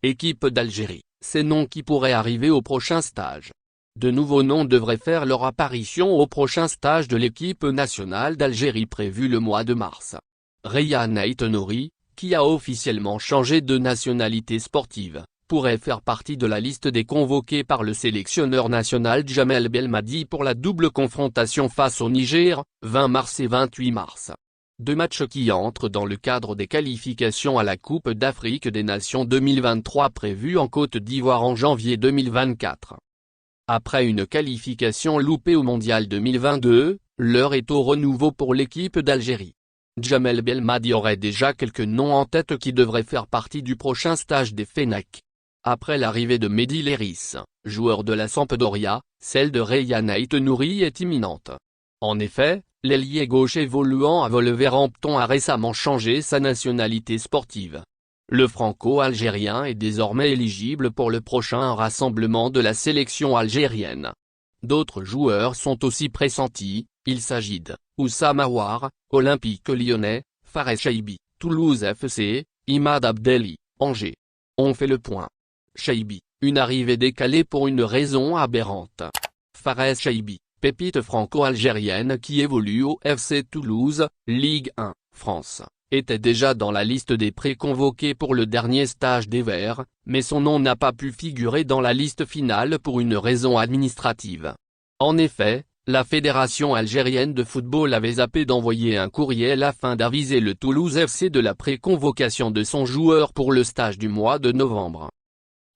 Équipe d'Algérie, ces noms qui pourraient arriver au prochain stage. De nouveaux noms devraient faire leur apparition au prochain stage de l'équipe nationale d'Algérie prévu le mois de mars. Rayane Aït-Nouri, qui a officiellement changé de nationalité sportive, pourrait faire partie de la liste des convoqués par le sélectionneur national Djamel Belmadi pour la double confrontation face au Niger, 20 mars et 28 mars. Deux matchs qui entrent dans le cadre des qualifications à la Coupe d'Afrique des Nations 2023 prévues en Côte d'Ivoire en janvier 2024. Après une qualification loupée au Mondial 2022, l'heure est au renouveau pour l'équipe d'Algérie. Djamel Belmadi aurait déjà quelques noms en tête qui devraient faire partie du prochain stage des Fennecs. Après l'arrivée de Mehdi Léris, joueur de la Sampdoria, celle de Rayane Aït-Nouri est imminente. En effet, l'ailier gauche évoluant à Wolverhampton a récemment changé sa nationalité sportive. Le franco-algérien est désormais éligible pour le prochain rassemblement de la sélection algérienne. D'autres joueurs sont aussi pressentis, il s'agit de Oussama Aouar, Olympique Lyonnais, Fares Chaibi, Toulouse FC, Imad Abdelli, Angers. On fait le point. Chaibi, une arrivée décalée pour une raison aberrante. Fares Chaibi, pépite franco-algérienne qui évolue au FC Toulouse, Ligue 1, France, était déjà dans la liste des pré-convoqués pour le dernier stage des Verts, mais son nom n'a pas pu figurer dans la liste finale pour une raison administrative. En effet, la Fédération algérienne de football avait zappé d'envoyer un courriel afin d'aviser le Toulouse FC de la pré-convocation de son joueur pour le stage du mois de novembre.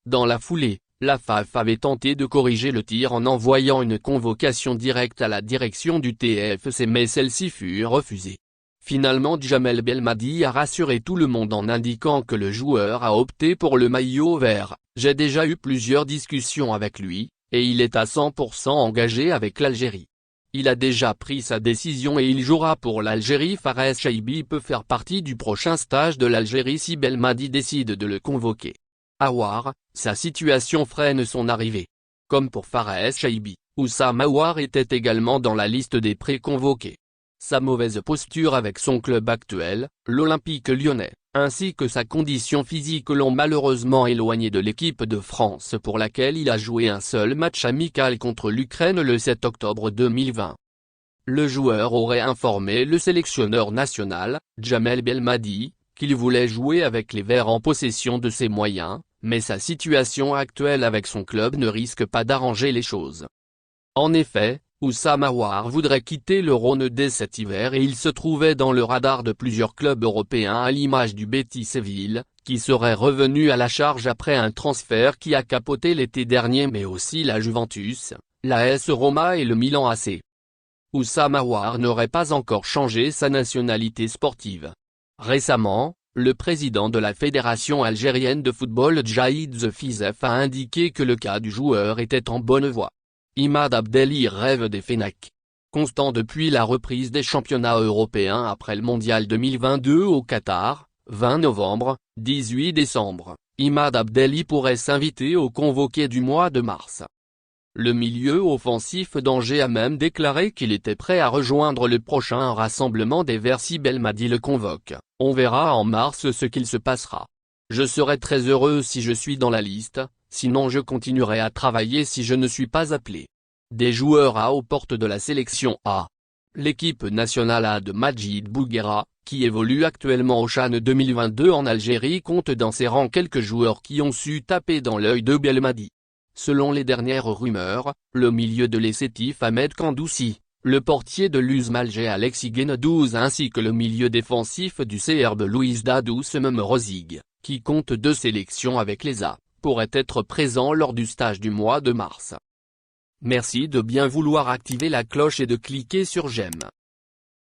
Dans la foulée, la FAF avait tenté de corriger le tir en envoyant une convocation directe à la direction du TFC mais celle-ci fut refusée. Finalement Djamel Belmadi a rassuré tout le monde en indiquant que le joueur a opté pour le maillot vert. J'ai déjà eu plusieurs discussions avec lui, et il est à 100% engagé avec l'Algérie. Il a déjà pris sa décision et il jouera pour l'Algérie. Fares Chaibi peut faire partie du prochain stage de l'Algérie si Belmadi décide de le convoquer. Aouar, sa situation freine son arrivée. Comme pour Fares Chaibi, Oussama Aouar était également dans la liste des pré-convoqués. Sa mauvaise posture avec son club actuel, l'Olympique Lyonnais, ainsi que sa condition physique l'ont malheureusement éloigné de l'équipe de France pour laquelle il a joué un seul match amical contre l'Ukraine le 7 octobre 2020. Le joueur aurait informé le sélectionneur national, Djamel Belmadi, qu'il voulait jouer avec les Verts en possession de ses moyens, mais sa situation actuelle avec son club ne risque pas d'arranger les choses. En effet, Oussama Aouar voudrait quitter le Rhône dès cet hiver et il se trouvait dans le radar de plusieurs clubs européens à l'image du Betis Séville, qui serait revenu à la charge après un transfert qui a capoté l'été dernier mais aussi la Juventus, l'AS Roma et le Milan AC. Oussama Aouar n'aurait pas encore changé sa nationalité sportive. Récemment, le président de la Fédération algérienne de football Djaïd Fizef a indiqué que le cas du joueur était en bonne voie. Imad Abdelli rêve des Fennecs. Constant depuis la reprise des championnats européens après le mondial 2022 au Qatar, 20 novembre, 18 décembre, Imad Abdelli pourrait s'inviter au convoqué du mois de mars. Le milieu offensif d'Angers a même déclaré qu'il était prêt à rejoindre le prochain rassemblement des Verts si Belmadi le convoque. On verra en mars ce qu'il se passera. Je serai très heureux si je suis dans la liste, sinon je continuerai à travailler si je ne suis pas appelé. Des joueurs A aux portes de la sélection A. L'équipe nationale A de Majid Bouguera, qui évolue actuellement au CHAN 2022 en Algérie compte dans ses rangs quelques joueurs qui ont su taper dans l'œil de Belmadi. Selon les dernières rumeurs, le milieu de l'Essétif Ahmed Kandoussi, le portier de l'USM Alger Alexis Guenedouze ainsi que le milieu défensif du CRB Louis Dadou Semem Rozig, qui compte 2 sélections avec les A, pourraient être présents lors du stage du mois de mars. Merci de bien vouloir activer la cloche et de cliquer sur j'aime.